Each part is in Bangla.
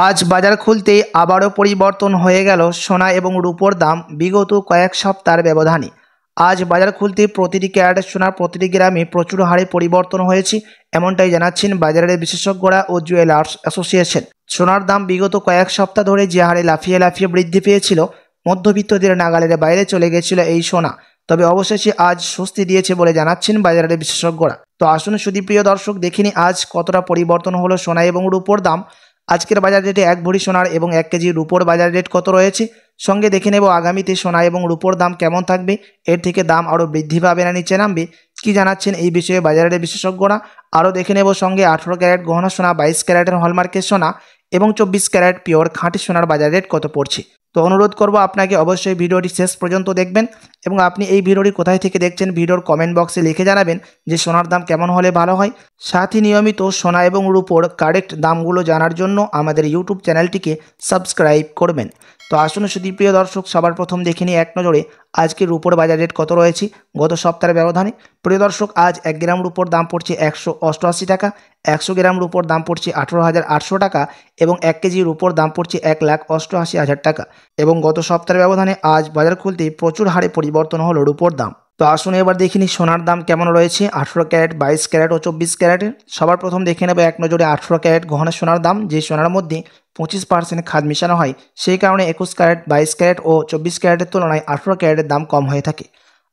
আজ বাজার খুলতেই আবারও পরিবর্তন হয়ে গেল সোনা এবং রূপোর দাম বিগত কয়েক সপ্তাহের ব্যবধানে। আজ বাজার খুলতেই প্রতিটি ক্যারেট সোনার প্রতিটি গ্রামে প্রচুর হারে পরিবর্তন হয়েছে, এমনটাই জানাচ্ছেন বাজারের বিশেষজ্ঞরা ও জুয়েলার্স অ্যাসোসিয়েশন। সোনার দাম বিগত কয়েক সপ্তাহ ধরে যে হারে লাফিয়ে লাফিয়ে বৃদ্ধি পেয়েছিল, মধ্যবিত্তদের নাগালের বাইরে চলে গেছিল এই সোনা, তবে অবশেষে আজ স্বস্তি দিয়েছে বলে জানাচ্ছেন বাজারের বিশেষজ্ঞরা। তো আসুন সুদীপ্রিয় দর্শক, দেখিনি আজ কতটা পরিবর্তন হলো সোনা এবং রূপোর দাম। আজকের বাজার রেটে এক ভরি সোনার এবং 1 কেজি রূপোর বাজার রেট কত রয়েছে, সঙ্গে দেখে নেব আগামীতে সোনা এবং রূপোর দাম কেমন থাকবে, এর থেকে দাম আরও বৃদ্ধি পাবে না নিচে নামবে, কি জানাচ্ছেন এই বিষয়ে বাজারের বিশেষজ্ঞরা। আরও দেখে নেব সঙ্গে 18 ক্যারেট গহনা সোনা, 22 ক্যারেটের হলমার্কের সোনা এবং 24 ক্যারেট পিওর খাঁটি সোনার বাজার রেট কত পড়ছে। তো অনুরোধ করব আপনাকে অবশ্যই ভিডিওটি শেষ পর্যন্ত দেখবেন, এবং আপনি এই ভিডিওটি কোথায় থেকে দেখছেন ভিডিওর কমেন্ট বক্সে লিখে জানাবেন যে সোনার দাম কেমন হলে ভালো হয়। সাথে নিয়মিত সোনা এবং রূপোর কারেক্ট দামগুলো জানার জন্য আমাদের ইউটিউব চ্যানেলটিকে সাবস্ক্রাইব করবেন। তো আসুন সুদীপ্রিয় দর্শক, সবার প্রথম দেখে নিই এক নজরে আজকে রূপোর বাজার রেট কত রয়েছে গত সপ্তাহের ব্যবধানে। প্রিয় দর্শক, আজ 1 গ্রাম রূপোর দাম পড়ছে 188 টাকা, 100 গ্রাম রূপোর দাম পড়ছে 18,800 টাকা এবং 1 কেজি রূপোর দাম পড়ছে 1,88,000 টাকা। এবং গত সপ্তাহের ব্যবধানে আজ বাজার খুলতেই প্রচুর হারে পরিবর্তন হলো রূপোর দাম। তো আসুন এবার দেখিনি সোনার দাম কেমন রয়েছে 18 ক্যারেট, 22 ক্যারেট ও 24 ক্যারেটের। সবার প্রথম দেখে নেব এক নজরে 18 ক্যারেট গহনা সোনার দাম, যে সোনার মধ্যে 25% খাদ মেশানো হয়, সেই কারণে 21 ক্যারেট, 22 ক্যারেট ও 24 ক্যারেটের তুলনায় 18 ক্যারেটের দাম কম হয়ে থাকে।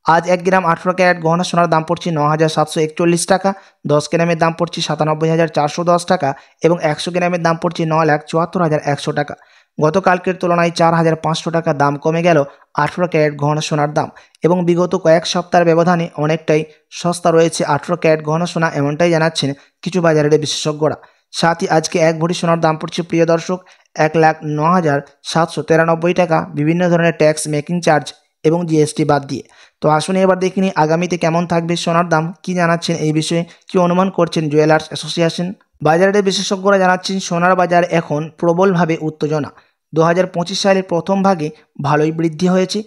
আজ 1 গ্রাম 18 ক্যারেট গহনা সোনার দাম পড়ছে 9,741 টাকা, 10 গ্রামের দাম পড়ছে 97,410 টাকা এবং 100 গ্রামের দাম পড়ছে 9,74,100 টাকা। গতকালকের তুলনায় 4,500 টাকা দাম কমে গেল 18 ক্যারেট গহনা সোনার দাম, এবং বিগত কয়েক সপ্তাহের ব্যবধানে অনেকটাই সস্তা রয়েছে 18 ক্যারেট গহনা সোনা, এমনটাই জানাচ্ছেন কিছু বাজারের বিশেষজ্ঞরা। সাথে আজকে এক ভরি সোনার দাম পড়ছে প্রিয় দর্শক 1,09,793 টাকা, বিভিন্ন ধরনের ট্যাক্স, মেকিং চার্জ এবং জিএসটি বাদ দিয়ে। তো আসুন এবার দেখিনি আগামীতে কেমন থাকবে সোনার দাম, কি জানাচ্ছেন এই বিষয়ে, কি অনুমান করছেন জুয়েলার্স অ্যাসোসিয়েশন। বাজারের বিশেষজ্ঞরা জানাচ্ছেন সোনার বাজার এখন প্রবলভাবে উত্তেজনা। 2025 সালের প্রথম ভাগে ভালোই বৃদ্ধি হয়েছে।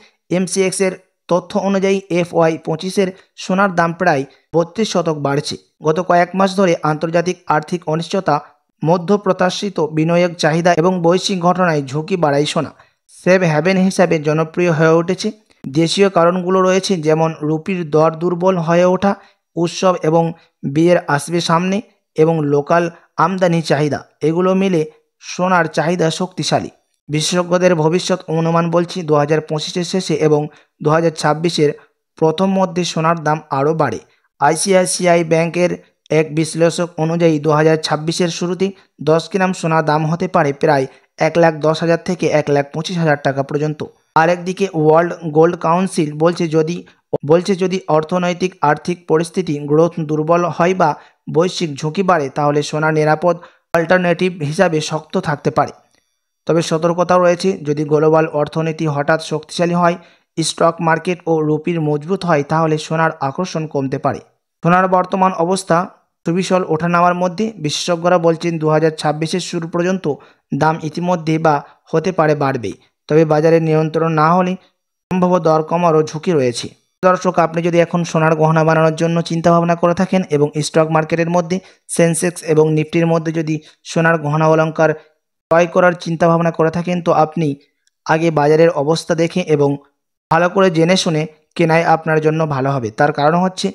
MCX এর তথ্য অনুযায়ী FY25-এর সোনার দাম প্রায় 32% বাড়ছে। গত কয়েক মাস ধরে আন্তর্জাতিক আর্থিক অনিশ্চয়তা, মধ্যপ্রত্যাশিত বিনিয়োগ চাহিদা এবং বৈশ্বিক ঘটনায় ঝুঁকি বাড়ায় সোনা সেফ হ্যাভেন হিসাবে জনপ্রিয় হয়ে উঠেছে। দেশীয় কারণগুলো রয়েছে, যেমন রুপির দর দুর্বল হয়ে ওঠা, উৎসব এবং বিয়ের আসবে সামনে এবং লোকাল আমদানি চাহিদা, এগুলো মিলে সোনার চাহিদা শক্তিশালী। বিশেষজ্ঞদের ভবিষ্যৎ অনুমান বলছে 2025-এর শেষে এবং 2026-এর প্রথম মধ্যে সোনার দাম আরও বাড়ে। ICICI ব্যাংকের এক বিশ্লেষক অনুযায়ী 2026-এর শুরুতে 10 গ্রাম সোনার দাম হতে পারে প্রায় 1,10,000 থেকে 1,25,000 টাকা পর্যন্ত। আরেকদিকে ওয়ার্ল্ড গোল্ড কাউন্সিল বলছে যদি অর্থনৈতিক আর্থিক পরিস্থিতি গ্রোথ দুর্বল হয় বা বৈশ্বিক ঝুঁকি বাড়ে, তাহলে সোনা নিরাপদ অল্টারনেটিভ হিসাবে শক্ত থাকতে পারে। তবে সতর্কতাও রয়েছে, যদি গ্লোবাল অর্থনীতি হঠাৎ শক্তিশালী হয়, স্টক মার্কেট ও রুপির মজবুত হয়, তাহলে সোনার আকর্ষণ কমতে পারে। সোনার বর্তমান অবস্থা সুবিশাল ওঠানামার মধ্যে। বিশেষজ্ঞরা বলছেন 2026-এর শুরু পর্যন্ত দাম ইতিমধ্যে বা হতে পারে বাড়বে, তবে বাজারে নিয়ন্ত্রণ না হলে সম্ভব দর কমারও ঝুঁকি রয়েছে। দর্শক, আপনি যদি এখন সোনার গহনা বানানোর জন্য চিন্তা ভাবনা করে থাকেন এবং স্টক মার্কেটের মধ্যে সেন্সেক্স এবং নিফটির মধ্যে যদি সোনার গহনা অলংকার ক্রয় করার চিন্তা ভাবনা করে থাকেন, তো আপনি আগে বাজারের অবস্থা দেখে এবং ভালো করে জেনে শুনে কেনাই আপনার জন্য ভালো হবে। তার কারণ হচ্ছে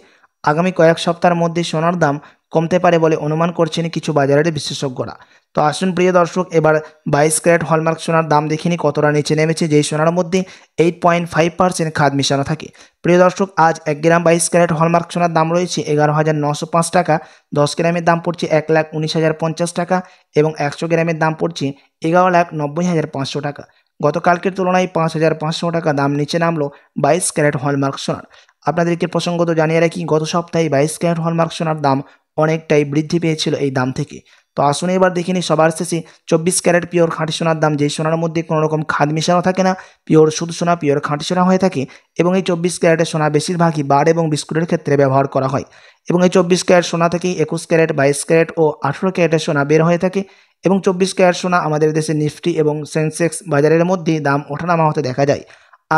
আগামী কয়েক সপ্তাহের মধ্যে সোনার দাম কমতে পারে বলে অনুমান করছেন কিছু বাজারের বিশেষজ্ঞরা। তো আসুন প্রিয় দর্শক, এবার 22 ক্যারেট হলমার্ক সোনার দাম দেখিনি কতটা নিচে নেমেছে, যেই সোনার মধ্যে 8.5% খাদ মিশানো থাকে। প্রিয় দর্শক, আজ 1 গ্রাম 22 ক্যারেট হলমার্ক সোনার দাম রয়েছে 11,905 টাকা, 10 গ্রামের দাম পড়ছে 1,19,050 টাকা এবং 100 গ্রামের দাম পড়ছে 11,90,500 টাকা। গতকালকের তুলনায় 5,500 টাকা দাম নিচে নামলো 22 ক্যারেট হলমার্ক সোনার। আপনাদেরকে প্রসঙ্গত জানিয়ে রাখি, গত সপ্তাহে 22 ক্যারেট হলমার্ক সোনার দাম অনেকটাই বৃদ্ধি পেয়েছিল এই দাম থেকে। তো আসুন এবার দেখে নিই সবার শেষে 24 ক্যারেট পিওর খাঁটি সোনার দাম, যেই সোনার মধ্যে কোনো রকম খাদ মিশানো থাকে না, পিওর শুধু সোনা, পিওর খাঁটি সোনা হয়ে থাকে। এবং এই 24 ক্যারেটের সোনা বেশিরভাগই বার এবং বিস্কুটের ক্ষেত্রে ব্যবহার করা হয়। এবং এই 24 ক্যারেট সোনা থেকেই 21 ক্যারেট, 22 ক্যারেট ও 18 ক্যারেটের সোনা বের হয়ে থাকে। এবং 24 ক্যারেট সোনা আমাদের দেশে নিফটি এবং সেন্সেক্স বাজারের মধ্যে দাম ওঠানামা হতে দেখা যায়।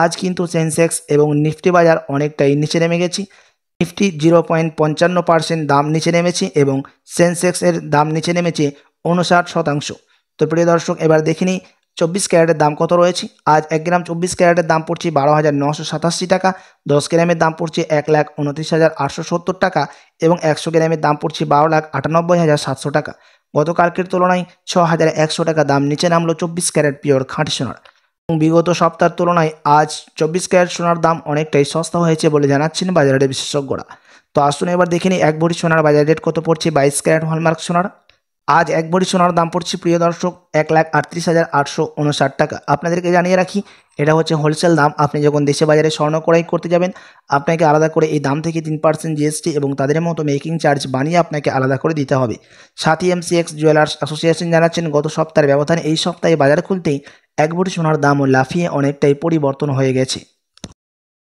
আজ কিন্তু সেন্সেক্স এবং নিফটি বাজার অনেকটাই নিচে নেমে গেছে। নিফটি 0.55% দাম নিচে নেমেছে এবং সেন্সেক্সের দাম নিচে নেমেছে 59%। তো তো প্রিয় দর্শক এবার দেখে নিই 24 ক্যারেটের দাম কত রয়েছে। আজ 1 গ্রাম 24 ক্যারেটের দাম পড়ছে 12,987 টাকা, 10 গ্রামের দাম পড়ছে 1,29,870 টাকা এবং 100 গ্রামের দাম পড়ছে 12,98,700 টাকা। গতকালকের তুলনায় 6,100 টাকা দাম নিচে নামলো 24 ক্যারেট পিওর খাঁটি সোনার। বিগত সপ্তাহের তুলনায় আজ 24 ক্যারেট সোনার দাম অনেকটাই সস্তা হয়েছে বলে জানাচ্ছেন বাজারের বিশেষজ্ঞরা। তো আসুন এবার দেখে নিই 1 ভরি সোনার বাজার রেট কত পড়ছে 22 ক্যারেট হলমার্ক সোনার। আজ 1 ভরি সোনার দাম পড়ছে প্রিয় দর্শক 1,38,859 টাকা। আপনাদেরকে জানিয়ে রাখি এটা হচ্ছে হোলসেল দাম। আপনি যখন দেশে বাজারে স্বর্ণ ক্রয় করতে যাবেন আপনাকে আলাদা করে এই দাম থেকে 3% জিএসটি এবং তাদের মতো মেকিং চার্জ বানিয়ে আপনাকে আলাদা করে দিতে হবে। সাথী এমসিএক্স জুয়েলার্স অ্যাসোসিয়েশন জানাচ্ছেন গত সপ্তাহের ব্যবধানে এই সপ্তাহে বাজার খুলতেই 1 ভরি সোনার দামও লাফিয়ে অনেকটাই পরিবর্তন হয়ে গেছে।